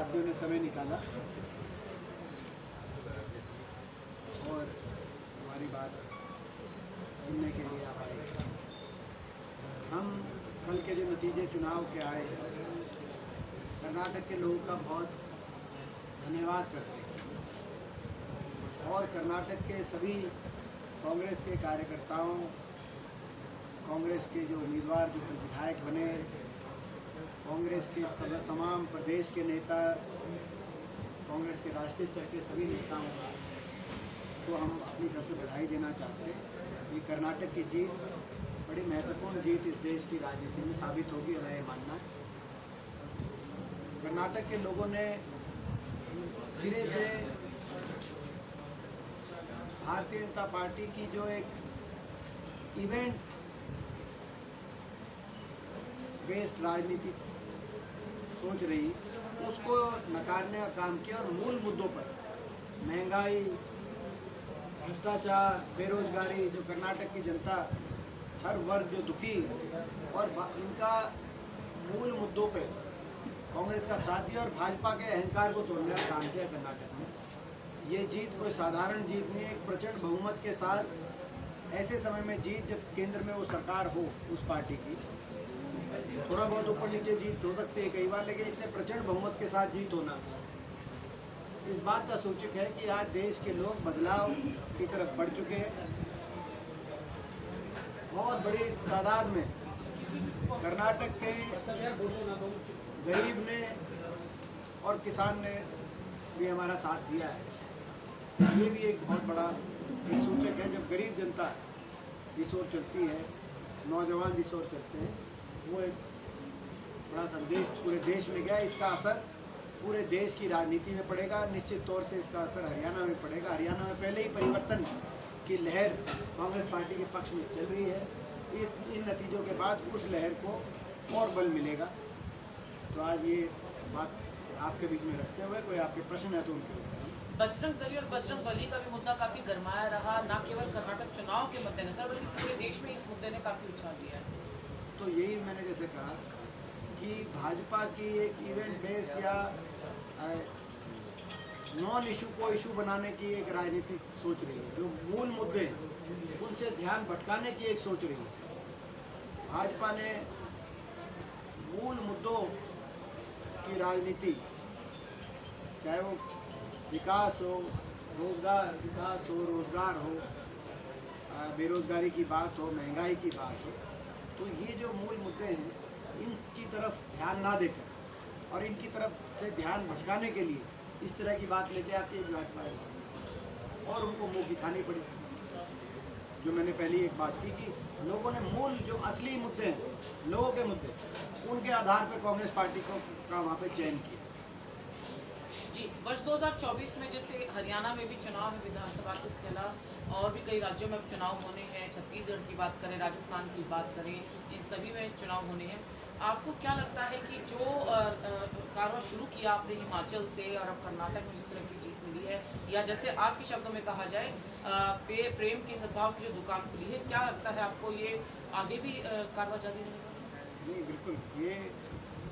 साथियों ने समय निकाला और हमारी बात सुनने के लिए आप आए। हम कल के जो नतीजे चुनाव के आए, कर्नाटक के लोगों का बहुत धन्यवाद करते हैं और कर्नाटक के सभी कांग्रेस के कार्यकर्ताओं, कांग्रेस के जो उम्मीदवार जो कल विधायक बने, कांग्रेस के तमाम प्रदेश के नेता, कांग्रेस के राष्ट्रीय स्तर के सभी नेताओं को हम अपनी तरफ से बधाई देना चाहते हैं। ये कर्नाटक की जीत बड़ी महत्वपूर्ण जीत इस देश की राजनीति में साबित होगी, हमें ये मानना है। कर्नाटक के लोगों ने सिरे से भारतीय जनता पार्टी की जो एक इवेंट बेस्ड राजनीति सोच रही, उसको नकारने का काम किया और मूल मुद्दों पर महंगाई, भ्रष्टाचार, बेरोजगारी, जो कर्नाटक की जनता हर वर्ग जो दुखी और इनका मूल मुद्दों पे कांग्रेस का साथ दिया और भाजपा के अहंकार को तोड़ने का काम किया कर्नाटक में। ये जीत कोई साधारण जीत नहीं है, एक प्रचंड बहुमत के साथ ऐसे समय में जीत जब केंद्र में वो सरकार हो उस पार्टी की, थोड़ा बहुत ऊपर नीचे जीत हो सकती है कई बार, लेकिन इतने प्रचंड बहुमत के साथ जीत होना इस बात का सूचक है कि आज देश के लोग बदलाव की तरफ बढ़ चुके हैं। बहुत बड़ी तादाद में कर्नाटक के गरीब ने और किसान ने भी हमारा साथ दिया है। ये भी एक बहुत बड़ा एक सूचक है। जब गरीब जनता जिस ओर चलती है, नौजवान जिस ओर चलते हैं, वो एक बड़ा संदेश पूरे देश में गया। इसका असर पूरे देश की राजनीति में पड़ेगा। निश्चित तौर से इसका असर हरियाणा में पड़ेगा। हरियाणा में पहले ही परिवर्तन की लहर कांग्रेस पार्टी के पक्ष में चल रही है। इन नतीजों के बाद उस लहर को और बल मिलेगा। तो आज ये बात आपके बीच में रखते हुए कोई आपके प्रश्न है तो उनके उत्तर। बजरंग दली और बजरंग बली का भी मुद्दा काफी गरमाया रहा, न केवल कर्नाटक चुनाव के मद्देनजर बल्कि पूरे देश में इस मुद्दे ने काफी उछाल दिया है। तो यही मैंने जैसे कहा कि भाजपा की एक इवेंट बेस्ड या नॉन इशू को इशू बनाने की एक राजनीति सोच रही है, जो मूल मुद्दे हैं उनसे ध्यान भटकाने की एक सोच रही है। भाजपा ने मूल मुद्दों की राजनीति, चाहे वो विकास हो, रोजगार हो, बेरोजगारी की बात हो, महंगाई की बात हो, तो ये जो मूल मुद्दे हैं इनकी तरफ ध्यान ना देकर और इनकी तरफ से ध्यान भटकाने के लिए इस तरह की बात लेके आती है भाजपा और उनको मुँह दिखानी पड़ी। जो मैंने पहले एक बात की कि लोगों ने मूल जो असली मुद्दे हैं, लोगों के मुद्दे, उनके आधार पर कांग्रेस पार्टी का वहाँ पे चयन किया। जी, वर्ष 2024 में जैसे हरियाणा में भी चुनाव है विधानसभा के, इसके अलावा और भी कई राज्यों में अब चुनाव होने हैं। छत्तीसगढ़ की बात करें, राजस्थान की बात करें, इन सभी में चुनाव होने हैं। आपको क्या लगता है कि जो कारवां शुरू किया आपने हिमाचल से और अब कर्नाटक में जिस तरह की जीत मिली है, या जैसे आपके शब्दों में कहा जाए प्रेम के सद्भाव की जो दुकान खुली है, क्या लगता है आपको ये आगे भी कारवां जारी रहेगा? नहीं, बिल्कुल, ये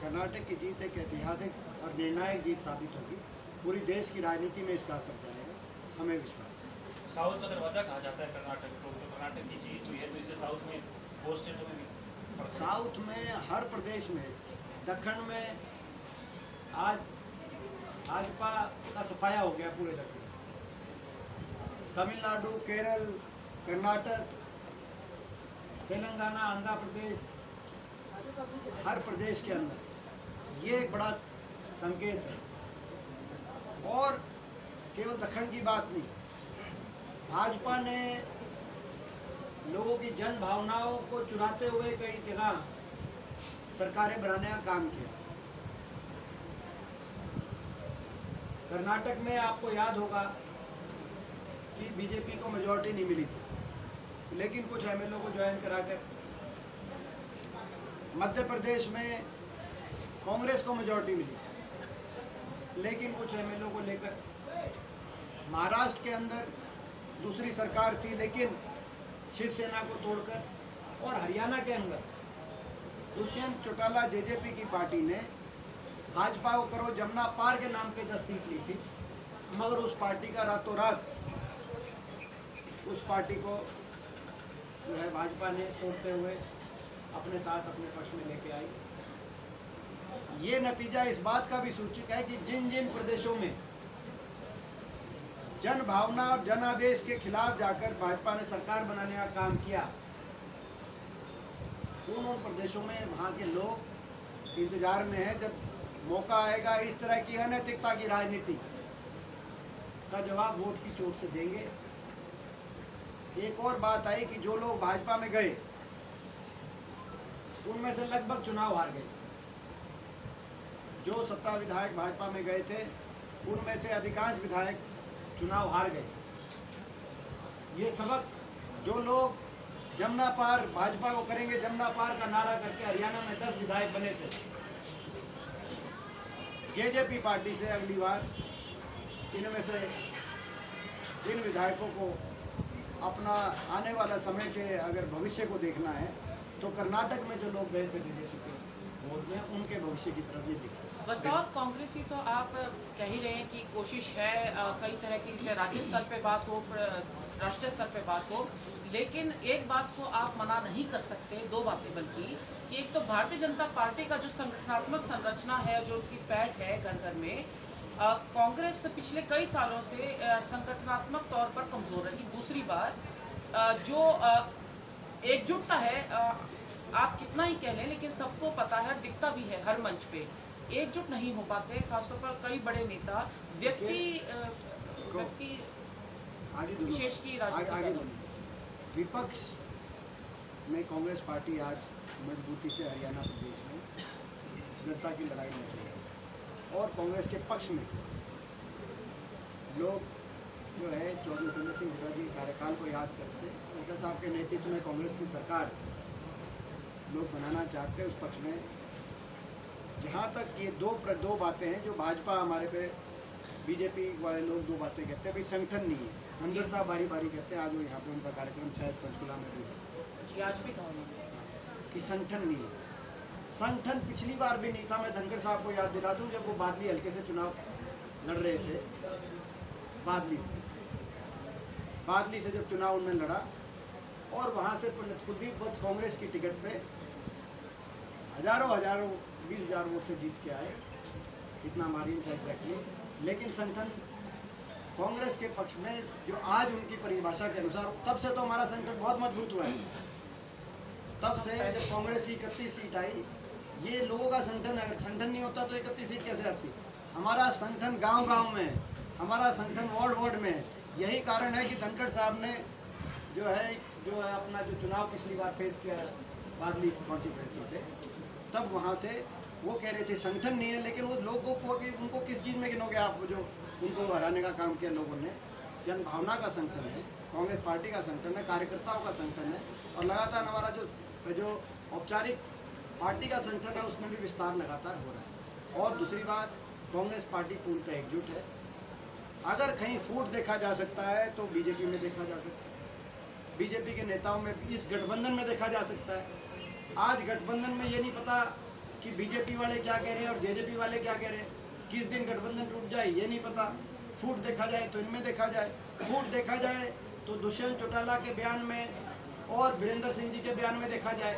कर्नाटक की जीत एक ऐतिहासिक और निर्णायक जीत साबित होगी। पूरी देश की राजनीति में इसका असर जाएगा, हमें विश्वास है। साउथ का दरवाजा कहा जाता है कर्नाटक को, तो कर्नाटक की जीत हुई है तो इससे साउथ में और स्टेटों में भी साउथ में हर प्रदेश में, दक्षिण में आज भाजपा का सफाया हो गया पूरे दक्षिण। तमिलनाडु, केरल, कर्नाटक, तेलंगाना, आंध्र प्रदेश, हर प्रदेश के अंदर ये एक बड़ा संकेत है। और केवल दक्षिण की बात नहीं, भाजपा ने लोगों की जन भावनाओं को चुराते हुए कई जगह सरकारें बनाने का काम किया। कर्नाटक में आपको याद होगा कि बीजेपी को मेजॉरिटी नहीं मिली थी, लेकिन कुछ एमएलए को ज्वाइन कराकर। मध्य प्रदेश में कांग्रेस को मेजॉरिटी मिली, लेकिन कुछ एमएलए को लेकर। महाराष्ट्र के अंदर दूसरी सरकार थी, लेकिन शिवसेना को तोड़कर। और हरियाणा के अंदर दुष्यंत चौटाला जेजेपी की पार्टी ने भाजपा को करो जमुना पार के नाम पे 10 सीट ली थी, मगर उस पार्टी का रातों रात उस पार्टी को जो है भाजपा ने तोड़ते हुए अपने साथ अपने पक्ष में लेके आई। ये नतीजा इस बात का भी सूचक है कि जिन जिन प्रदेशों में जन भावना और जन आदेश के खिलाफ जाकर भाजपा ने सरकार बनाने का काम किया, उन प्रदेशों में वहाँ के लोग इंतजार में हैं जब मौका आएगा इस तरह की अनैतिकता की राजनीति का जवाब वोट की चोट से देंगे। एक और बात आई कि जो लोग भाजपा में गए उनमें से लगभग चुनाव हार गए। जो 17 विधायक भाजपा में गए थे उनमें से अधिकांश विधायक चुनाव हार गए। ये सबक जो लोग जमुना पार भाजपा को करेंगे जमुना पार का नारा करके हरियाणा में 10 विधायक बने थे, जेजेपी पार्टी से अगली बार इनमें से इन विधायकों को अपना आने वाला समय के अगर भविष्य को देखना है तो कर्नाटक में जो लोग गए थे बीजेपी के वोट में उनके भविष्य की तरफ ये दिखे। बतौर कांग्रेसी तो आप कह ही रहे हैं कि कोशिश है कई तरह की, चाहे राज्य स्तर पे बात हो राष्ट्रीय स्तर पे बात हो, लेकिन एक बात को आप मना नहीं कर सकते, दो बातें बल्कि, कि एक तो भारतीय जनता पार्टी का जो संगठनात्मक संरचना है, जो उनकी पैठ है घर घर में, कांग्रेस पिछले कई सालों से संगठनात्मक तौर पर कमजोर रही। दूसरी बात जो एकजुटता है, आप कितना ही कह लें लेकिन सबको पता है, दिखता भी है हर मंच पे, एकजुट नहीं हो पाते, खासतौर पर कई बड़े नेता व्यक्ति विशेष की राजनीति। विपक्ष में कांग्रेस पार्टी आज मजबूती से हरियाणा प्रदेश में जनता की लड़ाई लड़ रही है और कांग्रेस के पक्ष में लोग जो है चौधरी उपेंद्र सिंह हुड्डा जी के कार्यकाल को याद करते, हुड्डा साहब के नेतृत्व में कांग्रेस की सरकार लोग बनाना चाहते हैं। उस पक्ष में जहाँ तक ये दो बातें हैं जो भाजपा हमारे पे बीजेपी वाले लोग दो बातें कहते हैं, भाई संगठन नहीं है। धनखड़ साहब बारी बारी कहते हैं, आज वो यहाँ पे उनका कार्यक्रम शायद पंचकुला में भी जी, आज भी कहा कि संगठन नहीं है। संगठन पिछली बार भी नहीं था। मैं धनखड़ साहब को याद दिला दूं, जब वो बादली हल्के से चुनाव लड़ रहे थे, बादली से जब चुनाव उन्होंने लड़ा और वहाँ से पंडित कुलदीप बख्श कांग्रेस की टिकट पे हजारों 20,000 वोट से जीत के आए, कितना मार्जिन था एग्जैक्टली, लेकिन संगठन कांग्रेस के पक्ष में जो आज उनकी परिभाषा के अनुसार, तब से तो हमारा संगठन बहुत मजबूत हुआ है। तब से जब कांग्रेस की 31 सीट आई, ये लोगों का संगठन, अगर संगठन नहीं होता तो 31 सीट कैसे आती। हमारा संगठन गांव-गांव में, हमारा संगठन वार्ड में। यही कारण है कि धनखड़ साहब ने जो है अपना जो चुनाव पिछली बार फेस किया बादली कॉन्स्टिट्यूंसी से, तब वहाँ से वो कह रहे थे संगठन नहीं है, लेकिन वो लोगों को कि उनको किस चीज़ में गिनोगे आप, जो उनको हराने का काम किया लोगों ने। जन भावना का संगठन है, कांग्रेस पार्टी का संगठन है, कार्यकर्ताओं का संगठन है और लगातार हमारा जो औपचारिक पार्टी का संगठन है उसमें भी विस्तार लगातार हो रहा है। और दूसरी बात, कांग्रेस पार्टी पूर्णतः एकजुट है। अगर कहीं फूट देखा जा सकता है तो बीजेपी में देखा जा सकता है, बीजेपी के नेताओं में, इस गठबंधन में देखा जा सकता है। आज गठबंधन में ये नहीं पता कि बीजेपी वाले क्या कह रहे हैं और जेजेपी वाले क्या कह रहे हैं, किस दिन गठबंधन टूट जाए ये नहीं पता। फूट देखा जाए तो इनमें देखा जाए, फूट देखा जाए तो दुष्यंत चौटाला के बयान में और वीरेंद्र सिंह जी के बयान में देखा जाए,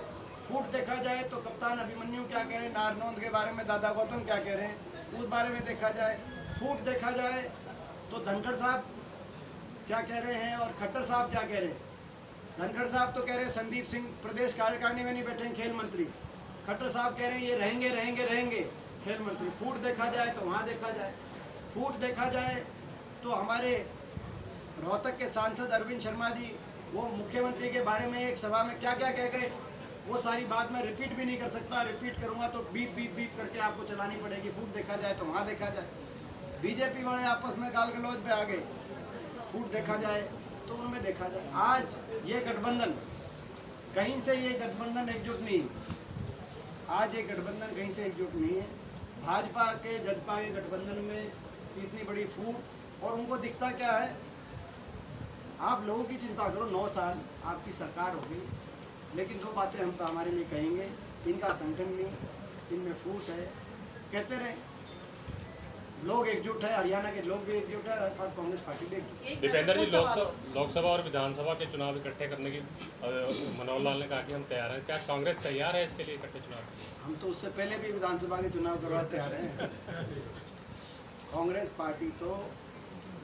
फूट देखा जाए तो कप्तान अभिमन्यु क्या कह रहे हैं, नारनौंद के बारे में दादा गौतम क्या कह रहे हैं उस बारे में देखा जाए, फूट देखा जाए तो धनखड़ साहब क्या कह रहे हैं और खट्टर साहब क्या कह रहे हैं। धनखड़ साहब तो कह रहे हैं संदीप सिंह प्रदेश कार्यकारिणी में नहीं बैठे खेल मंत्री, खट्टर साहब कह रहे हैं ये रहेंगे खेल मंत्री। फूट देखा जाए तो वहाँ देखा जाए, फूट देखा जाए तो हमारे रोहतक के सांसद अरविंद शर्मा जी वो मुख्यमंत्री के बारे में एक सभा में क्या क्या कह गए, वो सारी बात मैं रिपीट भी नहीं कर सकता, रिपीट करूँगा तो बीप बीप बीप करके आपको चलानी पड़ेगी। फूट देखा जाए तो वहाँ देखा जाए, बीजेपी वाले आपस में गाल गलौज पे आ गए, फूट देखा जाए तो उनमें देखा जाए। आज ये गठबंधन कहीं से, ये गठबंधन एकजुट नहीं, आज ये गठबंधन कहीं से एकजुट नहीं है। भाजपा के जजपा के गठबंधन में इतनी बड़ी फूट, और उनको दिखता क्या है, आप लोगों की चिंता करो, 9 साल आपकी सरकार होगी, लेकिन दो बातें हम तो हमारे लिए कहेंगे, इनका संगठन नहीं, इनमें फूट है, कहते रहे, लोग एकजुट है, हरियाणा के लोग भी एकजुट है और कांग्रेस पार्टी भी एकजुट है। दीपेंद्र जी, लोकसभा और विधानसभा के चुनाव इकट्ठे करने की मनोहर लाल ने कहा कि हम तैयार हैं। क्या कांग्रेस तैयार है इसके लिए इकट्ठे चुनाव? हम तो उससे पहले भी विधानसभा के चुनाव करवा तैयार हैं। कांग्रेस पार्टी तो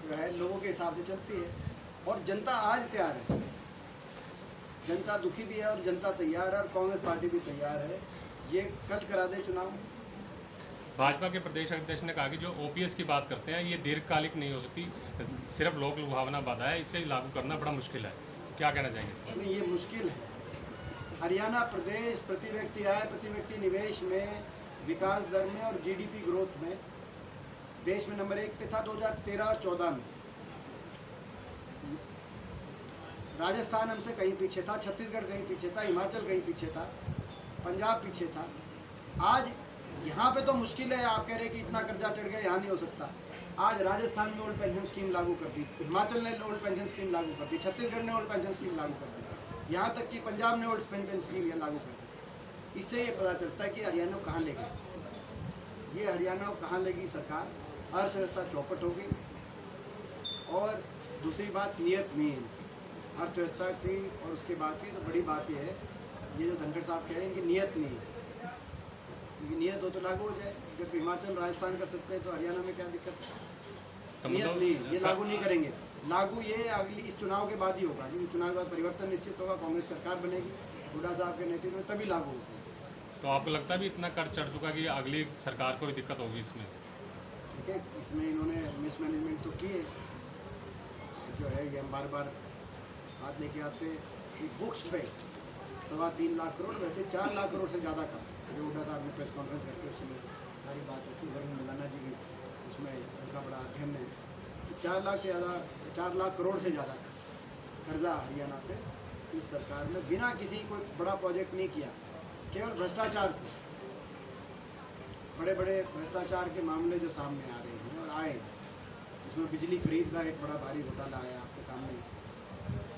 जो है लोगों के हिसाब से चलती है और जनता आज तैयार है। जनता दुखी भी है और जनता तैयार है और कांग्रेस पार्टी भी तैयार है। ये कल करा दे चुनाव। भाजपा के प्रदेश अध्यक्ष ने कहा कि जो ओपीएस की बात करते हैं ये दीर्घकालिक नहीं हो सकती, सिर्फ लोक लुभावना बाधा है, इसे लागू करना बड़ा मुश्किल है। क्या कहना चाहेंगे इसमें? नहीं, ये मुश्किल है। हरियाणा प्रदेश प्रति व्यक्ति आय, प्रति व्यक्ति निवेश में, विकास दर में और जीडीपी ग्रोथ में देश में नंबर 1 पे था 2013-14 में। राजस्थान हमसे कहीं पीछे था, छत्तीसगढ़ कहीं पीछे था, हिमाचल कहीं पीछे था, पंजाब पीछे था। आज यहाँ पे तो मुश्किल है। आप कह रहे हैं कि इतना कर्जा चढ़ गया, यहाँ नहीं हो सकता। आज राजस्थान में ओल्ड पेंशन स्कीम लागू कर दी, हिमाचल ने ओल्ड पेंशन स्कीम लागू कर दी, छत्तीसगढ़ ने ओल्ड पेंशन स्कीम लागू कर दी, यहाँ तक कि पंजाब ने ओल्ड पेंशन स्कीम लागू कर दी। इससे ये पता चलता है कि हरियाणा को कहाँ ले गए। ये हरियाणा को कहाँ लेगी सरकार। अर्थव्यवस्था चौपट होगी और दूसरी बात नीयत नहीं है अर्थव्यवस्था की। और उसके बाद की तो बड़ी बात यह है, ये जो धनखड़ साहब कह रहे हैं इनकी नीयत नहीं है। इनकी नीयत हो तो लागू हो जाए। जब हिमाचल राजस्थान कर सकते हैं तो हरियाणा में क्या दिक्कत है? नीयत नहीं है, ये लागू नहीं करेंगे। लागू ये अगली इस चुनाव के बाद ही होगा, क्योंकि चुनाव के बाद परिवर्तन निश्चित होगा, कांग्रेस सरकार बनेगी हुड्डा साहब के नेतृत्व में, तभी लागू होगा। तो आपको लगता है भी इतना कर चढ़ चुका कि अगली सरकार को भी दिक्कत होगी इसमें? ठीक है, इसमें इन्होंने मिसमैनेजमेंट तो किए जो है। ये हम बार बार हाथ लेके आते कि बुक्स पे 3.25 लाख करोड़, वैसे 4 लाख करोड़ से ज़्यादा का जो हुड्डा साहब ने प्रेस कॉन्फ्रेंस करके उसमें सारी बात होती है। वरुण मौलाना जी भी उसमें उसका बड़ा अध्ययन है कि 4 लाख करोड़ से ज़्यादा कर्जा हरियाणा पे इस सरकार में बिना किसी कोई बड़ा प्रोजेक्ट नहीं किया, केवल भ्रष्टाचार से। बड़े बड़े भ्रष्टाचार के मामले जो सामने आ रहे हैं और आए, इसमें बिजली खरीद का एक बड़ा भारी घोटाला आया आपके सामने,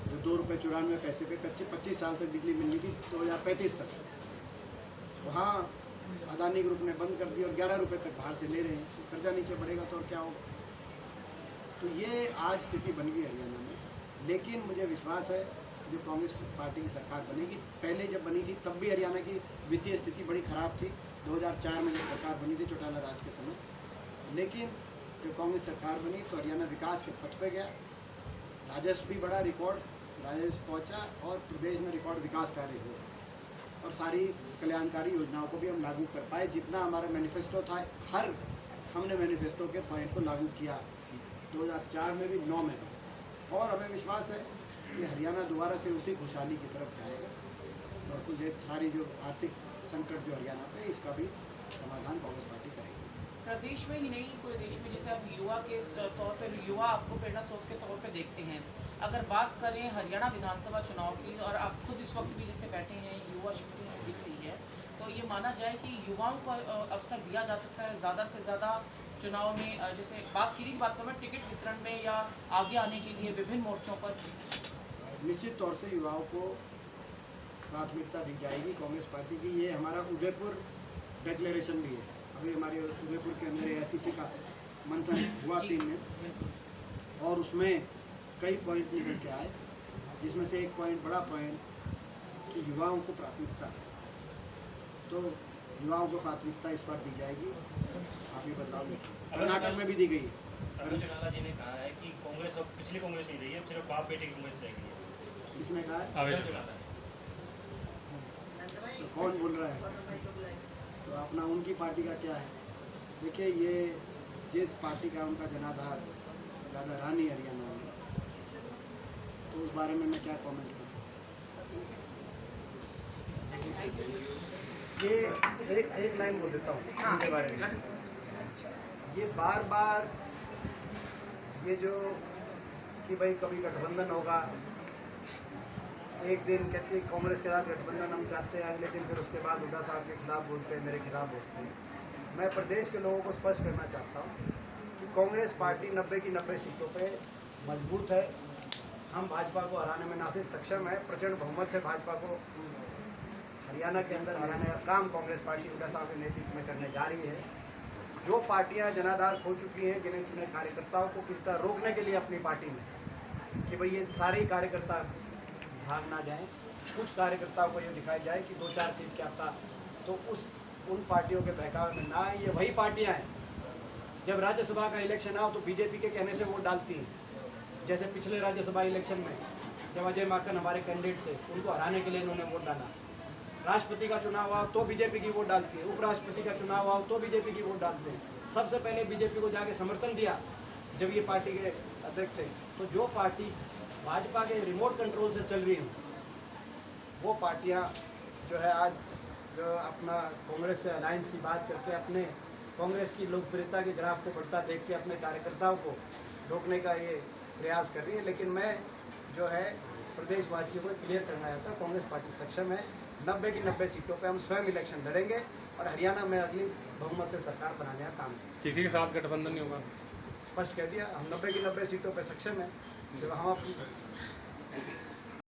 जो 2 रुपये 94 पैसे पे 25 साल तक बिजली मिलनी थी 2035 तक, वहाँ अदानी ग्रुप ने बंद कर दी और 11 रुपये तक बाहर से ले रहे हैं। तो कर्जा नीचे बढ़ेगा तो और क्या होगा। तो ये आज स्थिति बन गई हरियाणा में। लेकिन मुझे विश्वास है जो कांग्रेस पार्टी की सरकार बनेगी, पहले जब बनी थी तब भी हरियाणा की वित्तीय स्थिति बड़ी ख़राब थी। 2004 में जब सरकार बनी थी चौटाला राज के समय, लेकिन जब कांग्रेस सरकार बनी तो हरियाणा विकास के पथ पे गया। राजस्व भी बड़ा रिकॉर्ड राजस्व पहुंचा और प्रदेश में रिकॉर्ड विकास कार्य हुए और सारी कल्याणकारी योजनाओं को भी हम लागू कर पाए। जितना हमारा मैनिफेस्टो था, हर हमने मैनिफेस्टो के पॉइंट को लागू किया 2004 में भी, 9 में भी। और हमें विश्वास है कि हरियाणा दोबारा से उसी खुशहाली की तरफ जाएगा और कुछ सारी जो आर्थिक संकट जो हरियाणा पे, इसका भी समाधान कांग्रेस पार्टी करेगी। प्रदेश में ही नहीं, पूरे देश में, जैसे आप युवा के तौर पर, युवा आपको प्रेरणा स्रोत के तौर पर देखते हैं। अगर बात करें हरियाणा विधानसभा चुनाव की, और आप खुद इस वक्त भी जैसे बैठे हैं, युवा शक्ति दिख रही है, तो ये माना जाए कि युवाओं को अवसर दिया जा सकता है ज़्यादा से ज़्यादा चुनाव में। जैसे बात सीधी बात करूँ, टिकट वितरण में या आगे आने के लिए विभिन्न मोर्चों पर। निश्चित तौर से युवाओं को प्राथमिकता दी जाएगी कांग्रेस पार्टी की। ये हमारा उदयपुर डिक्लेरेशन भी है। अभी हमारे उदयपुर के अंदर एआईसीसी का मंथन हुआ 3 में और उसमें कई पॉइंट निकल के आए, जिसमें से एक पॉइंट, बड़ा पॉइंट कि युवाओं को प्राथमिकता, तो युवाओं को प्राथमिकता इस बार दी जाएगी। काफ़ी बदलाव कर्नाटक में भी दी गई है। अरुण चौटाला जी ने कहा है कि कांग्रेस अब पिछली कांग्रेस नहीं रही है, सिर्फ बाप बेटे की कांग्रेस रह गई है। किसने कहा है? अरुण चौटाला। तो कौन बोल रहा है? तो अपना उनकी पार्टी का क्या है? देखिए, ये जिस पार्टी का उनका जनाधार ज़्यादा रहा नहीं हरियाणा में, तो उस बारे में मैं क्या कमेंट करूँ। ये एक लाइन बोल देता हूँ उनके बारे में। ये बार बार ये जो कि भाई कभी गठबंधन होगा, एक दिन कहते हैं कांग्रेस के साथ गठबंधन हम चाहते हैं, अगले दिन फिर उसके बाद हुड्डा साहब के खिलाफ बोलते हैं, मेरे खिलाफ बोलते हैं। मैं प्रदेश के लोगों को स्पष्ट करना चाहता हूँ कि कांग्रेस पार्टी 90 की 90 सीटों पे मजबूत है। हम भाजपा को हराने में ना सिर्फ सक्षम है, प्रचंड बहुमत से भाजपा को हरियाणा के अंदर हराने का काम कांग्रेस पार्टी हुड्डा साहब के नेतृत्व में करने जा रही है। पार्टियां जनाधार खो चुकी हैं गिने चुने कार्यकर्ताओं को किस तरह रोकने के लिए अपनी पार्टी में कि भाई ये सारे ही कार्यकर्ता भाग ना जाएं, कुछ कार्यकर्ताओं को ये दिखाई जाए कि 2-4 सीट क्या था, तो उन पार्टियों के बहकावे में ना आए। ये वही पार्टियां हैं जब राज्यसभा का इलेक्शन आओ तो बीजेपी के कहने से वोट डालती हैं। जैसे पिछले राज्यसभा इलेक्शन में जब अजय माकन हमारे कैंडिडेट थे, उनको हराने के लिए इन्होंने वोट डाला। राष्ट्रपति का चुनाव आओ तो बीजेपी की वोट डालती है, उपराष्ट्रपति का चुनाव आओ तो बीजेपी की वोट डालते हैं। सबसे पहले बीजेपी को जाके समर्थन दिया जब ये पार्टी के अध्यक्ष थे। तो जो पार्टी भाजपा के रिमोट कंट्रोल से चल रही हैं, वो पार्टियां जो है आज जो अपना कांग्रेस से अलायंस की बात करके अपने कांग्रेस की लोकप्रियता के ग्राफ को बढ़ता देख के अपने कार्यकर्ताओं को रोकने का ये प्रयास कर रही है। लेकिन मैं जो है प्रदेशवासियों को क्लियर करना चाहता हूँ, कांग्रेस पार्टी सक्षम है। 90 की 90 सीटों पे हम स्वयं इलेक्शन लड़ेंगे और हरियाणा में अगली बहुमत से सरकार बनाने का काम करेंगे। किसी के साथ गठबंधन नहीं होगा? स्पष्ट कह दिया, हम 90 की 90 सीटों पे सक्षम है। जब हम अपनी